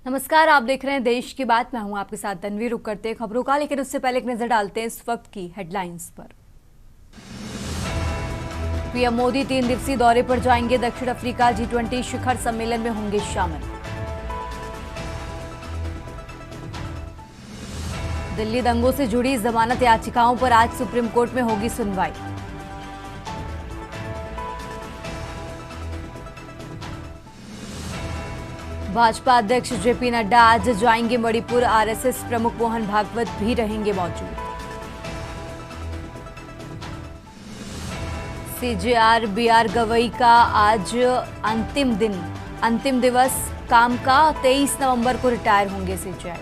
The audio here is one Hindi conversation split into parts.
नमस्कार, आप देख रहे हैं देश की बात। मैं हूं आपके साथ तन्वी। रुक करते हैं खबरों का, लेकिन उससे पहले एक नजर डालते हैं इस वक्त की हेडलाइंस पर। पीएम मोदी 3 दिवसीय दौरे पर जाएंगे दक्षिण अफ्रीका। G20 शिखर सम्मेलन में होंगे शामिल। दिल्ली दंगों से जुड़ी जमानत याचिकाओं पर आज सुप्रीम कोर्ट में होगी सुनवाई। भाजपा अध्यक्ष जेपी नड्डा आज जाएंगे मणिपुर। आरएसएस प्रमुख मोहन भागवत भी रहेंगे मौजूद। सीजेआर बीआर गवई का आज अंतिम दिवस काम का। 23 नवंबर को रिटायर होंगे सीजेआर।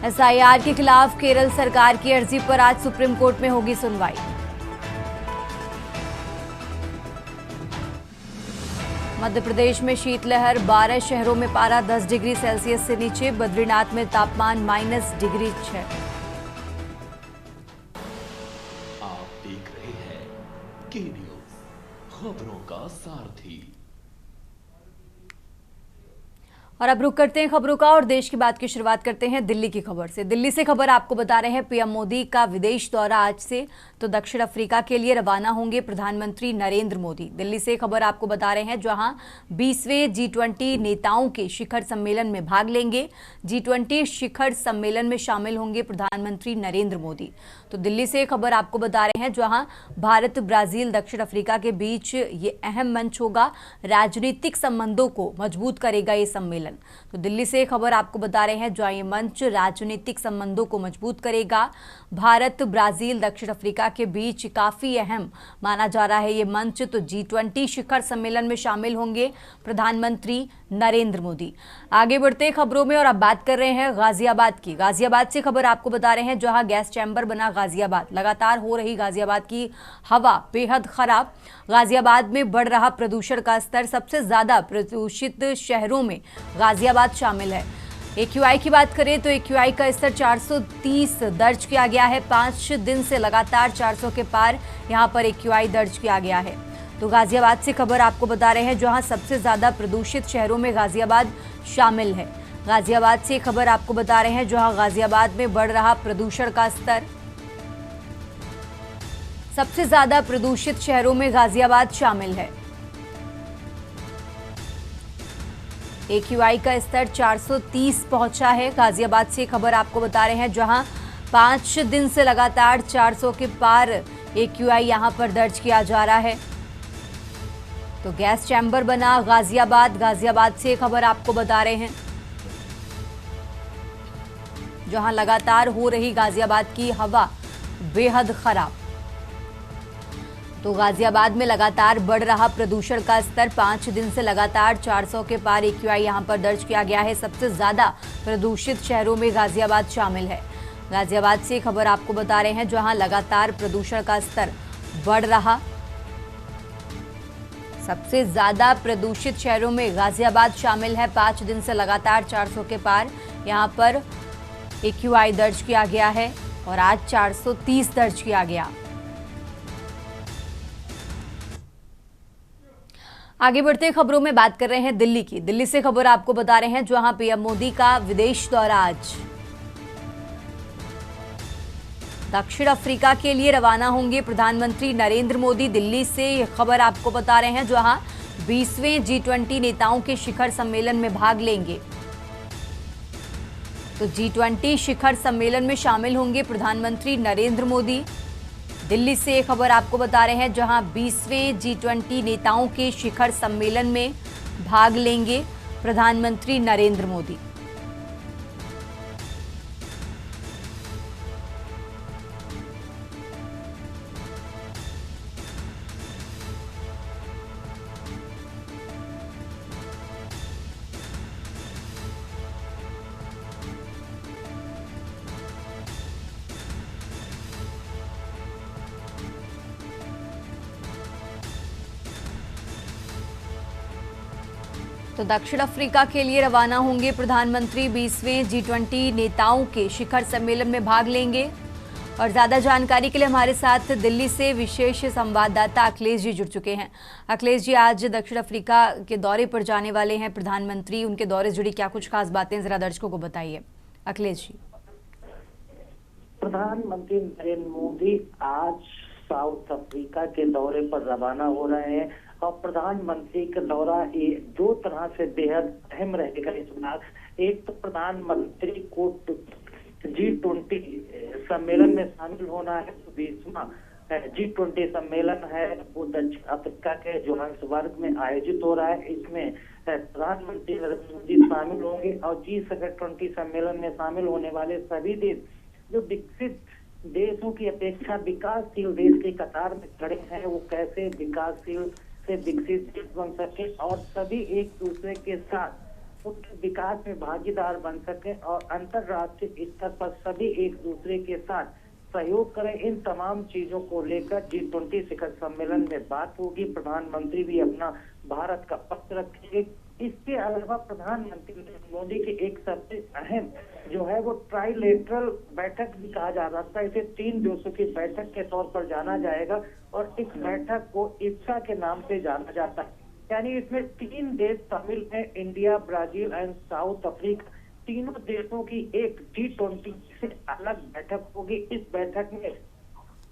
एसआईआर के खिलाफ केरल सरकार की अर्जी पर आज सुप्रीम कोर्ट में होगी सुनवाई। मध्य प्रदेश में शीतलहर। 12 शहरों में पारा 10 डिग्री सेल्सियस से नीचे। बद्रीनाथ में तापमान -6°। आप देख रहे हैं के न्यूज, खबरों का सारथी। और अब रुक करते हैं खबरों का और देश की बात की शुरुआत करते हैं दिल्ली की खबर से। दिल्ली से खबर आपको बता रहे हैं, पीएम मोदी का विदेश दौरा आज से तो दक्षिण अफ्रीका के लिए रवाना होंगे प्रधानमंत्री नरेंद्र मोदी। दिल्ली से खबर आपको बता रहे हैं, जहां 20वें G20 नेताओं के शिखर सम्मेलन में भाग लेंगे। G20 शिखर सम्मेलन में शामिल होंगे प्रधानमंत्री नरेंद्र मोदी। तो दिल्ली से खबर आपको बता रहे हैं, जहां भारत, ब्राजील, दक्षिण अफ्रीका के बीच ये अहम मंच होगा। राजनीतिक संबंधों को मजबूत करेगा ये सम्मेलन। तो दिल्ली से खबर आपको बता रहे हैं, जहां ये मंच राजनीतिक संबंधों को मजबूत करेगा। भारत, ब्राजील, दक्षिण अफ्रीका के बीच काफी अहम माना जा रहा है ये मंच। तो G20 शिखर सम्मेलन में शामिल होंगे प्रधानमंत्री नरेंद्र मोदी। आगे बढ़ते खबरों में और अब बात कर रहे हैं गाजियाबाद की। गाजियाबाद से खबर आपको बता रहे हैं, जहां गैस चैम्बर बना गाजियाबाद। लगातार हो रही गाजियाबाद की हवा बेहद खराब। गाजियाबाद में बढ़ रहा प्रदूषण का स्तर। सबसे ज्यादा प्रदूषित शहरों में गाजियाबाद शामिल है। AQI की बात करें तो AQI का स्तर 430 दर्ज किया गया है। 5 दिन से लगातार 400 के पार यहां पर AQI दर्ज किया गया है। तो गाजियाबाद से खबर आपको बता रहे हैं, जहां सबसे ज्यादा प्रदूषित शहरों में गाजियाबाद शामिल है। गाजियाबाद से खबर आपको बता रहे हैं, जहां गाजियाबाद में बढ़ रहा प्रदूषण का स्तर। सबसे ज्यादा प्रदूषित शहरों में गाजियाबाद शामिल है। AQI का स्तर 430 पहुंचा है। गाजियाबाद से खबर आपको बता रहे हैं, जहां 5 दिन से लगातार 400 के पार AQI यहां पर दर्ज किया जा रहा है। तो गैस चैम्बर बना गाजियाबाद। गाजियाबाद से खबर आपको बता रहे हैं, जहां लगातार हो रही गाजियाबाद की हवा बेहद खराब। तो गाजियाबाद में लगातार बढ़ रहा प्रदूषण का स्तर। 5 दिन से लगातार 400 के पार AQI यहां पर दर्ज किया गया है। सबसे ज्यादा प्रदूषित शहरों में गाजियाबाद शामिल है। गाजियाबाद से खबर आपको बता रहे हैं, जहां लगातार प्रदूषण का स्तर बढ़ रहा। सबसे ज्यादा प्रदूषित शहरों में गाजियाबाद शामिल है। 5 दिन से लगातार 400 के पार यहां पर AQI दर्ज किया गया है और आज 430 दर्ज किया गया। आगे बढ़ते खबरों में बात कर रहे हैं दिल्ली की। दिल्ली से खबर आपको बता रहे हैं, जहां पीएम मोदी का विदेश दौरा आज दक्षिण अफ्रीका के लिए रवाना होंगे प्रधानमंत्री नरेंद्र मोदी। दिल्ली से यह खबर आपको बता रहे हैं, जहां 20वें G20 नेताओं के शिखर सम्मेलन में भाग लेंगे। तो G20 शिखर सम्मेलन में शामिल होंगे प्रधानमंत्री नरेंद्र मोदी। दिल्ली से एक खबर आपको बता रहे हैं, जहां 20वें G20 नेताओं के शिखर सम्मेलन में भाग लेंगे प्रधानमंत्री नरेंद्र मोदी। तो दक्षिण अफ्रीका के लिए रवाना होंगे प्रधानमंत्री। 20वें G20 नेताओं के शिखर सम्मेलन में भाग लेंगे और ज़्यादा जानकारी के लिए हमारे साथ दिल्ली से विशेष संवाददाता अखिलेश जी जुड़ चुके हैं। अखिलेश जी, आज दक्षिण अफ्रीका के दौरे पर जाने वाले हैं प्रधानमंत्री, उनके दौरे से जुड़ी क्या कुछ खास बातें जरा दर्शकों को बताइए। अखिलेश जी। प्रधानमंत्री नरेंद्र मोदी आज साउथ अफ्रीका के दौरे पर रवाना हो रहे हैं और प्रधानमंत्री का दौरा दो तरह से बेहद अहम रहेगा इस बार। एक तो प्रधानमंत्री को G20 सम्मेलन में शामिल होना है। 20वां G20 सम्मेलन है वो दक्षिण अफ्रीका के जोहान्सबर्ग में आयोजित हो रहा है। इसमें प्रधानमंत्री नरेंद्र मोदी शामिल होंगे और G20 सम्मेलन में शामिल होने वाले सभी देश जो विकसित देशों की अपेक्षा विकासशील देश की कतार में खड़े हैं, वो कैसे विकासशील से विकसित देश बन सके और सभी एक दूसरे के साथ उनके विकास में भागीदार बन सके और अंतर्राष्ट्रीय स्तर पर सभी एक दूसरे के साथ सहयोग करें। इन तमाम चीजों को लेकर G20 शिखर सम्मेलन में बात होगी। प्रधानमंत्री भी अपना भारत का पक्ष रखेंगे। इसके अलावा प्रधानमंत्री नरेंद्र मोदी की एक सबसे अहम जो है वो ट्राइलेटरल बैठक भी कहा जा रहा था। इसे 3 दिवसों की बैठक के तौर पर जाना जाएगा और इस बैठक को इप्सा के नाम से जाना जाता है। यानी इसमें 3 देश शामिल हैं, India, Brazil and south Africa. तीनों देशों की एक G20 से अलग बैठक होगी। इस बैठक में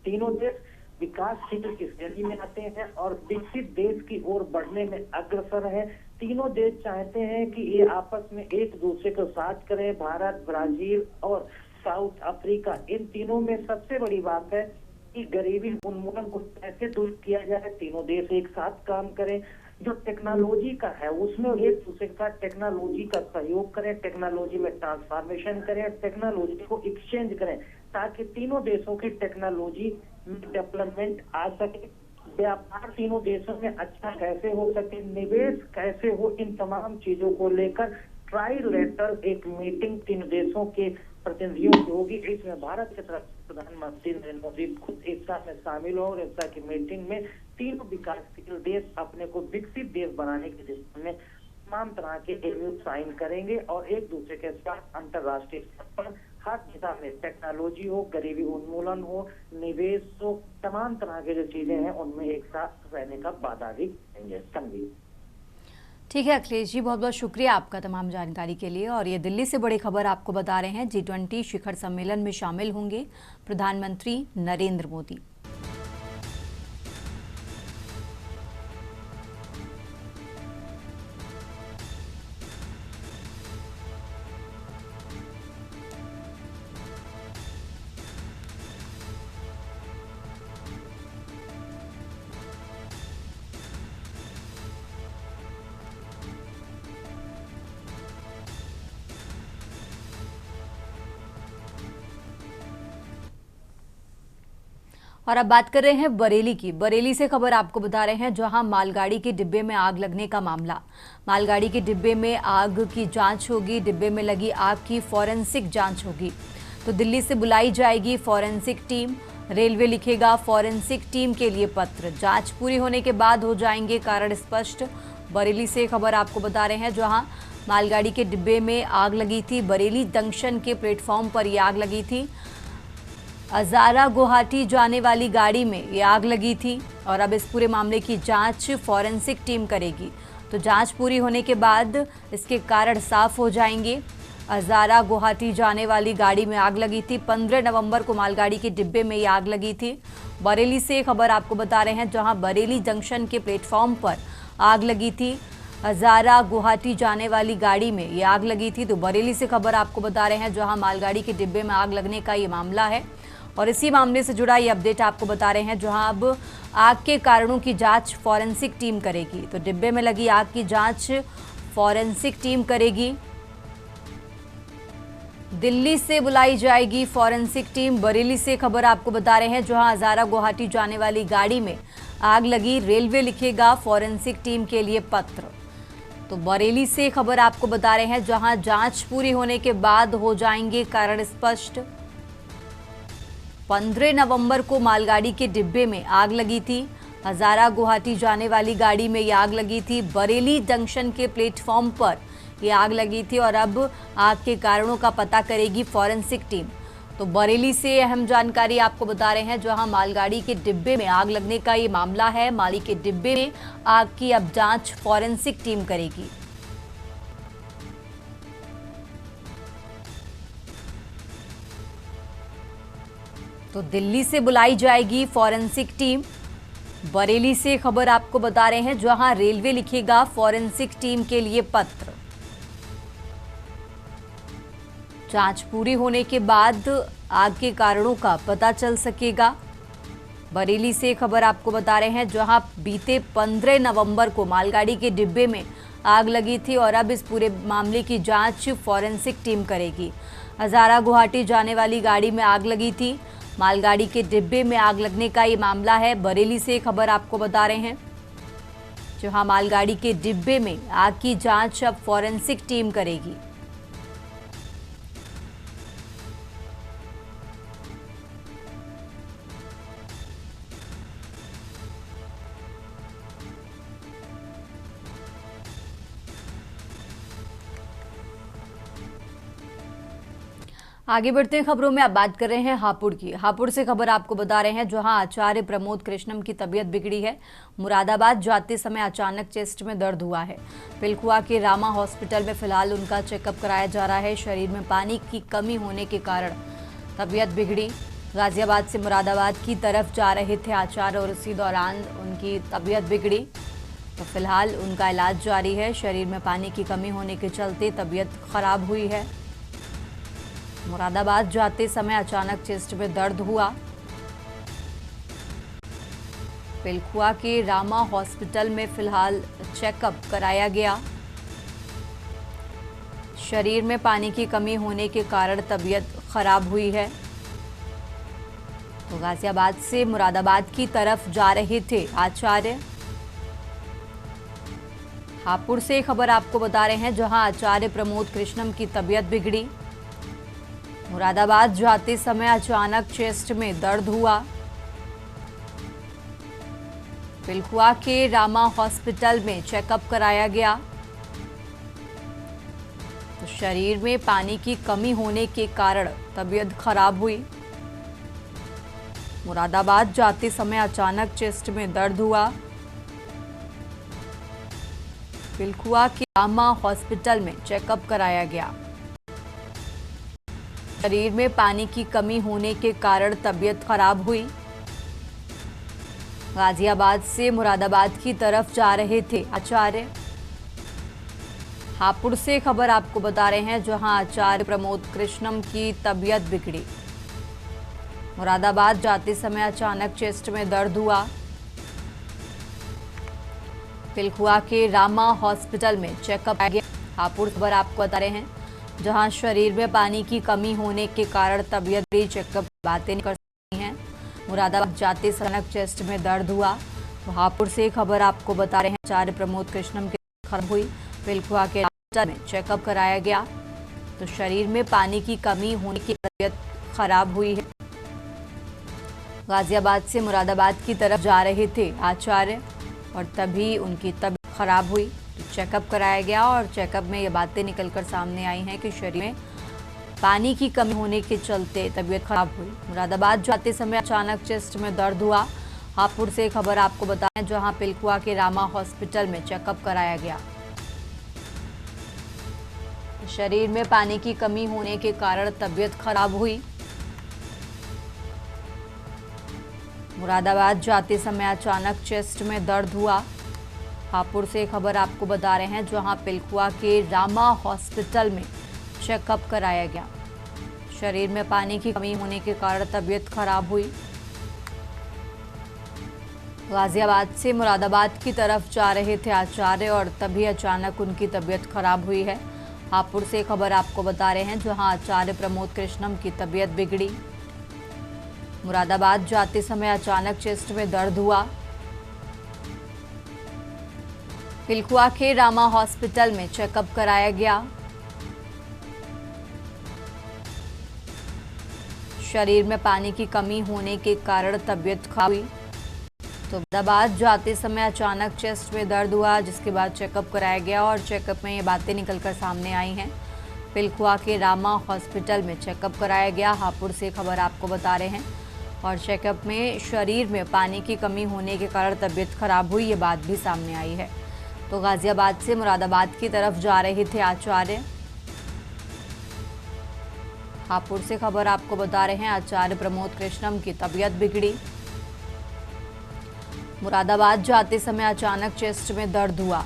तीनों देश विकासशील की श्रेणी में आते हैं और विकसित देश की ओर बढ़ने में अग्रसर है। तीनों देश चाहते हैं कि ये आपस में एक दूसरे को साथ करें। भारत, ब्राजील और साउथ अफ्रीका, इन तीनों में सबसे बड़ी बात है कि गरीबी उन्मूलन को कैसे दूर किया जाए। तीनों देश एक साथ काम करें। जो टेक्नोलॉजी का है उसमें एक दूसरे के साथ टेक्नोलॉजी का सहयोग करें, टेक्नोलॉजी में ट्रांसफॉर्मेशन करें, टेक्नोलॉजी को एक्सचेंज करें ताकि तीनों देशों की टेक्नोलॉजी में डेवलपमेंट आ सके। व्यापार तीनों देशों में अच्छा कैसे हो सके, निवेश कैसे हो, इन तमाम चीजों को लेकर ट्राइलेटरल एक मीटिंग 3 देशों के प्रतिनिधियों की होगी। इसमें भारत की तरफ प्रधानमंत्री नरेंद्र मोदी खुद इप्सा में शामिल हो और इप्सा की मीटिंग में तीनों विकासशील देश अपने को विकसित देश बनाने की दिशा में तमाम तरह के एमओयू साइन करेंगे और एक दूसरे के साथ अंतर्राष्ट्रीय स्तर पर हर दिशा में टेक्नोलॉजी हो, गरीबी उन्मूलन हो, निवेश हो, तमाम तरह के जो चीजें हैं उनमें एक साथ रहने का वादा भी करेंगे। संगीत। ठीक है अखिलेश जी, बहुत बहुत शुक्रिया आपका तमाम जानकारी के लिए। और ये दिल्ली से बड़ी खबर आपको बता रहे हैं, G20 शिखर सम्मेलन में शामिल होंगे प्रधानमंत्री नरेंद्र मोदी। और अब बात कर रहे हैं बरेली की। बरेली से खबर आपको बता रहे हैं, जहां मालगाड़ी के डिब्बे में आग लगने का मामला। मालगाड़ी के डिब्बे में आग की जांच होगी, डिब्बे में लगी आग की फॉरेंसिक जांच होगी। तो दिल्ली से बुलाई जाएगी फॉरेंसिक टीम, रेलवे लिखेगा फॉरेंसिक टीम के लिए पत्र। जांच पूरी होने के बाद हो जाएंगे कारण स्पष्ट। बरेली से खबर आपको बता रहे हैं, जहां मालगाड़ी के डिब्बे में आग लगी थी। बरेली जंक्शन के प्लेटफॉर्म पर यह आग लगी थी। अजारा गुवाहाटी जाने वाली गाड़ी में ये आग लगी थी और अब इस पूरे मामले की जांच फॉरेंसिक टीम करेगी। तो जांच पूरी होने के बाद इसके कारण साफ हो जाएंगे। अजारा गुवाहाटी जाने वाली गाड़ी में आग लगी थी। 15 नवंबर को मालगाड़ी के डिब्बे में ये आग लगी थी। बरेली से खबर आपको बता रहे हैं, जहां बरेली जंक्शन के प्लेटफॉर्म पर आग लगी थी। अजारा गुवाहाटी जाने वाली गाड़ी में ये आग लगी थी। तो बरेली से खबर आपको बता रहे हैं, जहां मालगाड़ी के डिब्बे में आग लगने का ये मामला है और इसी मामले से जुड़ा ये अपडेट आपको बता रहे हैं, जहां अब आग के कारणों की जांच फॉरेंसिक टीम करेगी। तो डिब्बे में लगी आग की जांच फॉरेंसिक टीम करेगी। दिल्ली से बुलाई जाएगी फॉरेंसिक टीम। बरेली से खबर आपको बता रहे हैं, जहां अजारा गुवाहाटी जाने वाली गाड़ी में आग लगी, रेलवे लिखेगा फॉरेंसिक टीम के लिए पत्र। तो बरेली से खबर आपको बता रहे हैं, जहां जांच पूरी होने के बाद हो जाएंगे कारण स्पष्ट। 15 नवंबर को मालगाड़ी के डिब्बे में आग लगी थी। हजारा गुवाहाटी जाने वाली गाड़ी में ये आग लगी थी। बरेली जंक्शन के प्लेटफॉर्म पर ये आग लगी थी और अब आग के कारणों का पता करेगी फॉरेंसिक टीम। तो बरेली से अहम जानकारी आपको बता रहे हैं, जहां मालगाड़ी के डिब्बे में आग लगने का ये मामला है। माली के डिब्बे में आग की अब जांच फॉरेंसिक टीम करेगी। तो दिल्ली से बुलाई जाएगी फॉरेंसिक टीम। बरेली से खबर आपको बता रहे हैं, जहां रेलवे लिखेगा फॉरेंसिक टीम के लिए पत्र। जांच पूरी होने के बाद आग के कारणों का पता चल सकेगा। बरेली से खबर आपको बता रहे हैं, जहां बीते 15 नवंबर को मालगाड़ी के डिब्बे में आग लगी थी और अब इस पूरे मामले की जांच फॉरेंसिक टीम करेगी। हजारा गुवाहाटी जाने वाली गाड़ी में आग लगी थी। मालगाड़ी के डिब्बे में आग लगने का ये मामला है। बरेली से खबर आपको बता रहे हैं, जहां मालगाड़ी के डिब्बे में आग की जांच अब फॉरेंसिक टीम करेगी। आगे बढ़ते हैं खबरों में। अब बात कर रहे हैं हापुड़ की। हापुड़ से खबर आपको बता रहे हैं, जहां आचार्य प्रमोद कृष्णम की तबीयत बिगड़ी है। मुरादाबाद जाते समय अचानक चेस्ट में दर्द हुआ है। पिलखुआ के रामा हॉस्पिटल में फिलहाल उनका चेकअप कराया जा रहा है। शरीर में पानी की कमी होने के कारण तबीयत बिगड़ी। गाजियाबाद से मुरादाबाद की तरफ जा रहे थे आचार्य और इसी दौरान उनकी तबीयत बिगड़ी। तो फिलहाल उनका इलाज जारी है। शरीर में पानी की कमी होने के चलते तबीयत खराब हुई है। मुरादाबाद जाते समय अचानक चेस्ट में दर्द हुआ। पिलखुआ के रामा हॉस्पिटल में फिलहाल चेकअप कराया गया। शरीर में पानी की कमी होने के कारण तबीयत खराब हुई है। तो गाजियाबाद से मुरादाबाद की तरफ जा रहे थे आचार्य। हापुड़ से खबर आपको बता रहे हैं, जहां आचार्य प्रमोद कृष्णम की तबीयत बिगड़ी। मुरादाबाद जाते समय अचानक चेस्ट में दर्द हुआ। पिलखुआ के रामा हॉस्पिटल में चेकअप कराया गया। तो शरीर में पानी की कमी होने के कारण तबीयत खराब हुई। मुरादाबाद जाते समय अचानक चेस्ट में दर्द हुआ। पिलखुआ के रामा हॉस्पिटल में चेकअप कराया गया। शरीर में पानी की कमी होने के कारण तबीयत खराब हुई। गाजियाबाद से मुरादाबाद की तरफ जा रहे थे आचार्य। हापुड़ से खबर आपको बता रहे हैं, जहां आचार्य प्रमोद कृष्णम की तबीयत बिगड़ी। मुरादाबाद जाते समय अचानक चेस्ट में दर्द हुआ। पिलखुआ के रामा हॉस्पिटल में चेकअप आ गया। हापुड़ खबर आपको बता रहे हैं, जहां शरीर में पानी की कमी होने के कारण तबीयत भी चेकअप बातें नहीं कर सकती हैं। मुरादाबाद जाते समय चेस्ट में दर्द हुआ। तो हापुड़ से खबर आपको बता रहे हैं, आचार्य प्रमोद कृष्णम की खराब हुई। पिलखुआ के में चेकअप कराया गया। तो शरीर में पानी की कमी होने की तबीयत खराब हुई है। गाजियाबाद से मुरादाबाद की तरफ जा रहे थे आचार्य और तभी उनकी तबीयत खराब हुई। चेकअप कराया गया और चेकअप में ये बातें निकलकर सामने आई हैं कि शरीर में पानी की कमी होने के चलते तबीयत खराब हुई। मुरादाबाद जाते समय अचानक चेस्ट में दर्द हुआ। हापुड़ से खबर आपको बताएं, जहां पिलखुआ के रामा हॉस्पिटल में चेकअप कराया गया। शरीर में पानी की कमी होने के कारण तबीयत खराब हुई। मुरादाबाद जाते समय अचानक चेस्ट में दर्द हुआ। हापुड़ से खबर आपको बता रहे हैं, जहां पिलखुआ के रामा हॉस्पिटल में चेकअप कराया गया। शरीर में पानी की कमी होने के कारण तबीयत खराब हुई। गाजियाबाद से मुरादाबाद की तरफ जा रहे थे आचार्य और तभी अचानक उनकी तबीयत खराब हुई है। हापुड़ से खबर आपको बता रहे हैं, जहां आचार्य प्रमोद कृष्णम की तबीयत बिगड़ी। मुरादाबाद जाते समय अचानक चेस्ट में दर्द हुआ। पिलखुआ के रामा हॉस्पिटल में चेकअप कराया गया। शरीर में पानी की कमी होने के कारण तबीयत खराब हुई। तो मुरादाबाद जाते समय अचानक चेस्ट में दर्द हुआ, जिसके बाद चेकअप कराया गया और चेकअप में ये बातें निकलकर सामने आई हैं। पिलखुआ के रामा हॉस्पिटल में चेकअप कराया गया। हापुड़ से खबर आपको बता रहे हैं और चेकअप में शरीर में पानी की कमी होने के कारण तबीयत खराब हुई, ये बात भी सामने आई है। तो गाजियाबाद से मुरादाबाद की तरफ जा रहे थे आचार्य। हापुड़ से खबर आपको बता रहे हैं, आचार्य प्रमोद कृष्णम की तबीयत बिगड़ी। मुरादाबाद जाते समय अचानक चेस्ट में दर्द हुआ।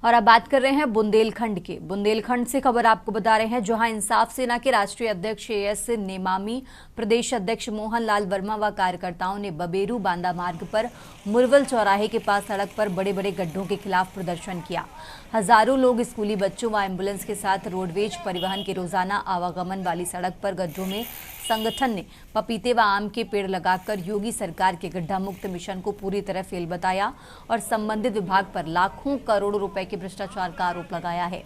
और अब बात कर रहे हैं बुंदेलखंड के। बुंदेलखंड से खबर आपको बता रहे हैं, जहां इंसाफ सेना के राष्ट्रीय अध्यक्ष एएस नेमामी, प्रदेश अध्यक्ष मोहन लाल वर्मा व कार्यकर्ताओं ने बबेरू बांदा मार्ग पर मुरवल चौराहे के पास सड़क पर बड़े बड़े गड्ढों के खिलाफ प्रदर्शन किया। हजारों लोग स्कूली बच्चों व एम्बुलेंस के साथ रोडवेज परिवहन के रोजाना आवागमन वाली सड़क पर गड्ढों में संगठन ने पपीते व आम के पेड़ लगाकर योगी सरकार के गड्ढा मुक्त मिशन को पूरी तरह फेल बताया और संबंधित विभाग पर लाखों करोड़ों रुपए के भ्रष्टाचार का आरोप लगाया है।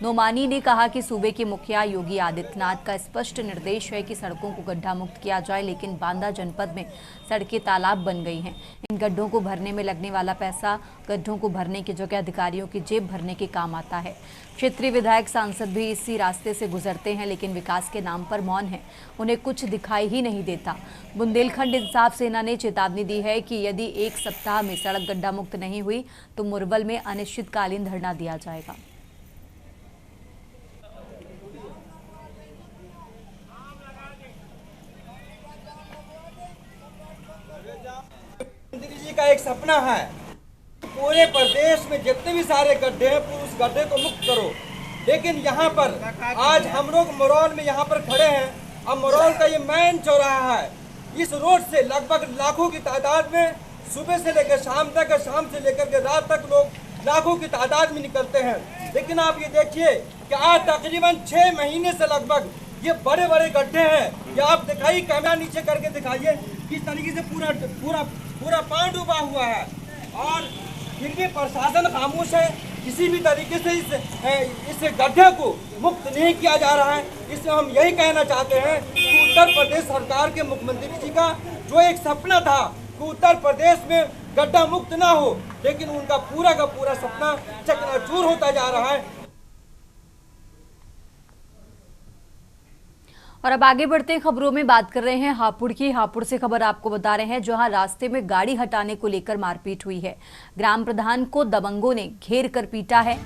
नोमानी ने कहा कि सूबे के मुखिया योगी आदित्यनाथ का स्पष्ट निर्देश है कि सड़कों को गड्ढा मुक्त किया जाए, लेकिन बांदा जनपद में सड़कें तालाब बन गई हैं। इन गड्ढों को भरने में लगने वाला पैसा गड्ढों को भरने की जगह अधिकारियों की जेब भरने के काम आता है। क्षेत्रीय विधायक सांसद भी इसी रास्ते से गुजरते हैं, लेकिन विकास के नाम पर मौन है, उन्हें कुछ दिखाई ही नहीं देता। बुंदेलखंड इंसाफ सेना ने चेतावनी दी है कि यदि एक सप्ताह में सड़क गड्ढा मुक्त नहीं हुई तो मुरवल में अनिश्चितकालीन धरना दिया जाएगा। मोदी जी का एक सपना है, पूरे प्रदेश में जितने भी सारे गड्ढे हैं उस गड्ढे को मुक्त करो। लेकिन यहाँ पर आज हम लोग मुरौल में यहाँ पर खड़े हैं। अब मुरौल का ये मेन चौराहा है। इस रोड से लगभग लाखों की तादाद में सुबह से लेकर शाम तक, शाम से लेकर के रात तक लोग लाखों की तादाद में निकलते हैं। लेकिन आप ये देखिए कि आज तकरीबन 6 महीने से लगभग ये बड़े बड़े गड्ढे हैं। ये आप दिखाइए, कैमरा नीचे करके दिखाइए किस तरीके से पूरा पूरा पूरा पानी डूबा हुआ है और फिर भी प्रशासन खामोश है। किसी भी तरीके से इस गड्ढे को मुक्त नहीं किया जा रहा है। इसमें हम यही कहना चाहते हैं कि उत्तर प्रदेश सरकार के मुख्यमंत्री जी का जो एक सपना था कि उत्तर प्रदेश में गड्ढा मुक्त ना हो, लेकिन उनका पूरा का पूरा सपना चकनाचूर होता जा रहा है। और अब आगे बढ़ते हैं, खबरों में बात कर रहे हैं हापुड़ की। हापुड़ से खबर आपको बता रहे हैं, जहां रास्ते में गाड़ी हटाने को लेकर मारपीट हुई है। ग्राम प्रधान को दबंगों ने घेर कर पीटा है।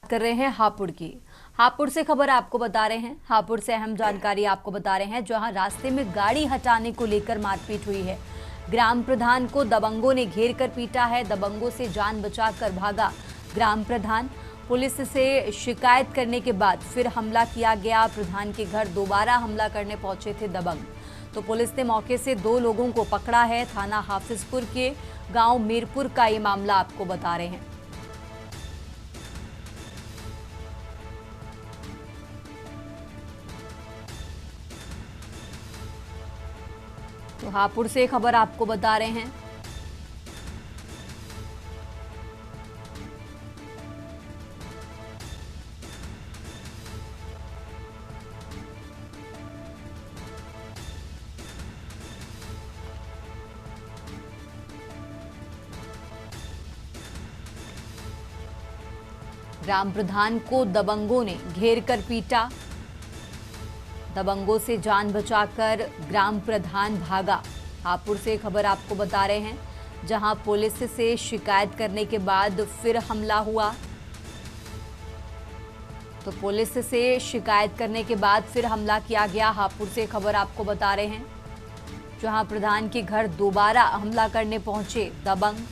कर रहे हैं हापुड़ की। हापुड़ से खबर आपको बता रहे हैं, हापुड़ से अहम जानकारी आपको बता रहे हैं, जहां रास्ते में गाड़ी हटाने को लेकर मारपीट हुई है। ग्राम प्रधान को दबंगों ने घेर कर पीटा है, दबंगों से जान बचाकर भागा ग्राम प्रधान। पुलिस से शिकायत करने के बाद फिर हमला किया गया। प्रधान के घर दोबारा हमला करने पहुंचे थे दबंग, तो पुलिस ने मौके से 2 लोगों को पकड़ा है। थाना हाफिजपुर के गांव मीरपुर का ये मामला आपको बता रहे हैं। तो हापुड़ से खबर आपको बता रहे हैं। ग्राम प्रधान को दबंगों ने घेर कर पीटा, दबंगों से जान बचाकर ग्राम प्रधान भागा। हापुड़ से खबर आपको बता रहे हैं, जहां पुलिस से शिकायत करने के बाद फिर हमला हुआ। तो पुलिस से शिकायत करने के बाद फिर हमला किया गया। हापुड़ से खबर आपको बता रहे हैं, जहां प्रधान के घर दोबारा हमला करने पहुंचे दबंग।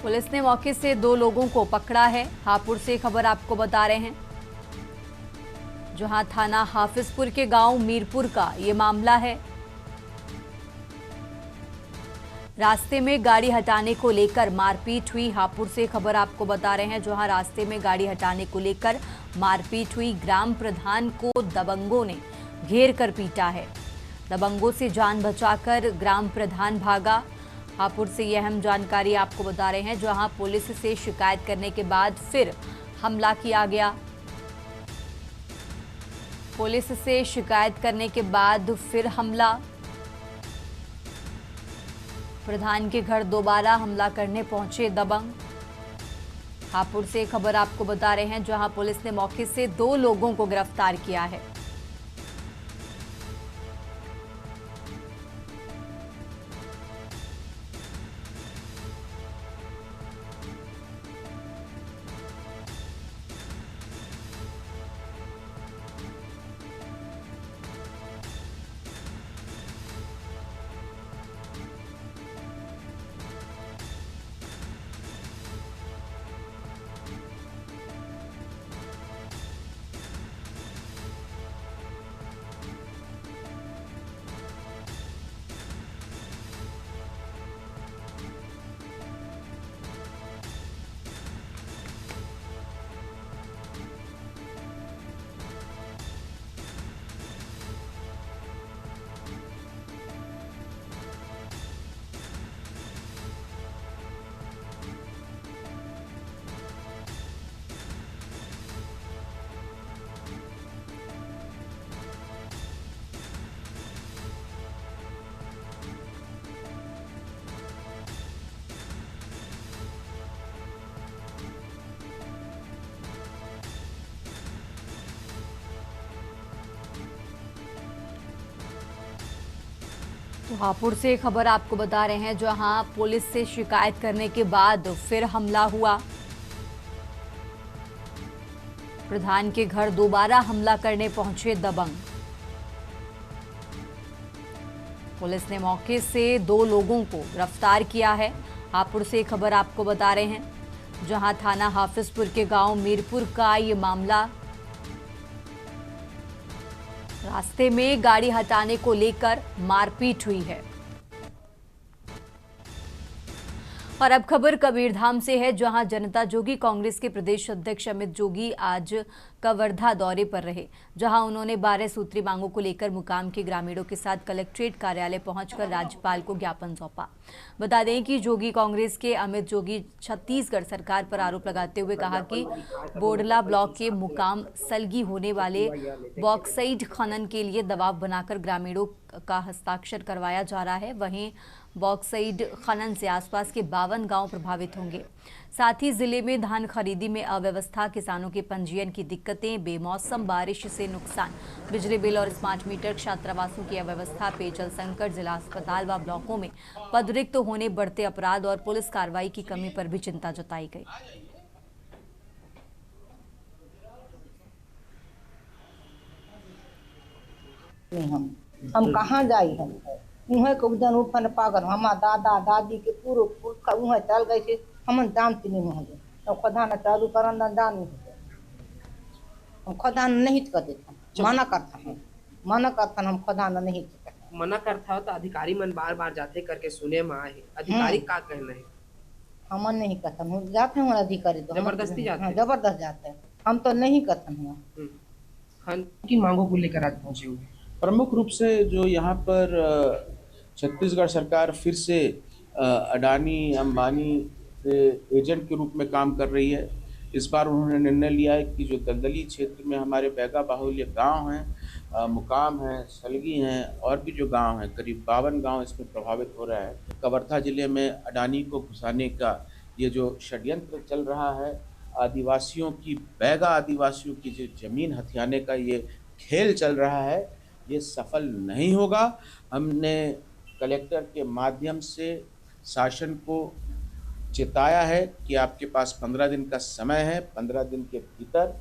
पुलिस ने मौके से 2 लोगों को पकड़ा है। हापुड़ से खबर आपको बता रहे हैं, जहां थाना हाफिजपुर के गांव मीरपुर का ये मामला है। रास्ते में गाड़ी हटाने को लेकर मारपीट हुई। हापुड़ से खबर आपको बता रहे हैं, जहां रास्ते में गाड़ी हटाने को लेकर मारपीट हुई। ग्राम प्रधान को दबंगों ने घेर कर पीटा है, दबंगों से जान बचाकर ग्राम प्रधान भागा। हापुड़ से यह अहम जानकारी आपको बता रहे हैं, जहां पुलिस से शिकायत करने के बाद फिर हमला किया गया। पुलिस से शिकायत करने के बाद फिर हमला। प्रधान के घर दोबारा हमला करने पहुंचे दबंग। हापुड़ से खबर आपको बता रहे हैं, जहां पुलिस ने मौके से 2 लोगों को गिरफ्तार किया है। तो हापुड़ से खबर आपको बता रहे हैं, जहां पुलिस से शिकायत करने के बाद फिर हमला हुआ। प्रधान के घर दोबारा हमला करने पहुंचे दबंग। पुलिस ने मौके से 2 लोगों को गिरफ्तार किया है। हापुड़ से खबर आपको बता रहे हैं, जहां थाना हाफिजपुर के गांव मीरपुर का ये मामला। रास्ते में गाड़ी हटाने को लेकर मारपीट हुई है। और अब खबर कबीरधाम से है, जहां जनता जोगी कांग्रेस के प्रदेश अध्यक्ष अमित जोगी आज कवर्धा दौरे पर रहे, जहां उन्होंने 12 सूत्री मांगों को लेकर मुकाम के ग्रामीणों के साथ कलेक्ट्रेट कार्यालय पहुंचकर राज्यपाल को ज्ञापन सौंपा। बता दें कि जोगी कांग्रेस के अमित जोगी छत्तीसगढ़ सरकार पर आरोप लगाते हुए कहा कि बोडला ब्लॉक के मुकाम सलगी होने वाले बॉक्साइट खनन के लिए दबाव बनाकर ग्रामीणों का हस्ताक्षर करवाया जा रहा है। वहीं बॉक्साइट खनन से आसपास के 52 गांव प्रभावित होंगे। साथ ही जिले में धान खरीदी में अव्यवस्था, किसानों के पंजीयन की दिक्कतें, बेमौसम बारिश से नुकसान, बिजली बिल और स्मार्ट मीटर, छात्रावासों की अव्यवस्था, पेयजल संकट, जिला अस्पताल व ब्लॉकों में पद रिक्त होने, बढ़ते अपराध और पुलिस कार्रवाई की कमी पर भी चिंता जताई गई। नहीं हम कहाँ जाई हम उहे के उदन उफन पागल हमार दादा दादी के पूरो पुरखा उहे चल गए थे हम जानती नहीं हो तो खदान चालू करन दान हम खदान नहीं कर देता मना करता हम खदान नहीं मना करता हो तो अधिकारी मन बार बार जाते करके सुने में आए अधिकारी का कहना है हम नहीं कहता हम जाते हैं अधिकारी तो जबरदस्ती जाते हैं जबरदस्त जाते हैं हम तो नहीं कहते हैं खान की मांगों को लेकर आज पहुंचे हुए प्रमुख रूप से जो यहाँ पर छत्तीसगढ़ सरकार फिर से अडानी अंबानी से एजेंट के रूप में काम कर रही है। इस बार उन्होंने निर्णय लिया है कि जो दलदली क्षेत्र में हमारे बैगा बाहुल्य गांव हैं, मुकाम हैं, सलगी हैं और भी जो गांव हैं, करीब 52 गांव इसमें प्रभावित हो रहा है। कवर्धा जिले में अडानी को घुसाने का ये जो षड्यंत्र चल रहा है, आदिवासियों की बैगा आदिवासियों की जो जमीन हथियाने का ये खेल चल रहा है, ये सफल नहीं होगा। हमने कलेक्टर के माध्यम से शासन को चेताया है कि आपके पास 15 दिन का समय है, 15 दिन के भीतर